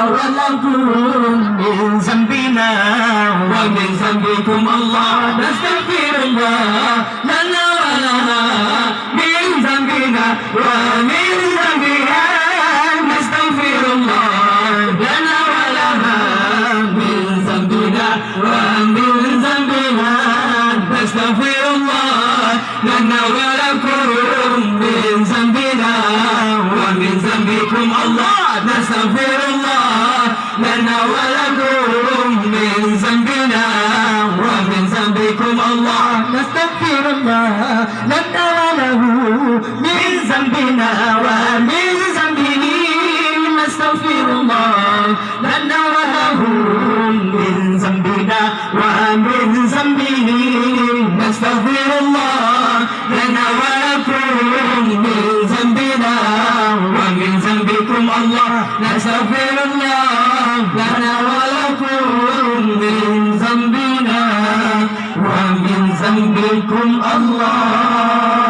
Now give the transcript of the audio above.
ولكم من ذنبنا ومن ذنبكم الله نستغفر الله لنا ولها من ذنبنا ومن ذنبها نستغفر الله لنا ولها من ذنبنا ومن ذنبها نستغفر الله لنا ولكم من ذنبنا ومن ذنبكم الله نستغفر الله لنا ولكم من ذنبنا ومن ذنبكم الله نستغفر الله لنا وله من ذنبنا ومن ذنبه نستغفر الله لنا وله من ذنبنا ومن ذنبه نستغفر الله لنا ولكم من ذنبنا ومن ذنبكم الله نستغفر الله لنا ولكم من ذنبنا ومن ذنبكم الله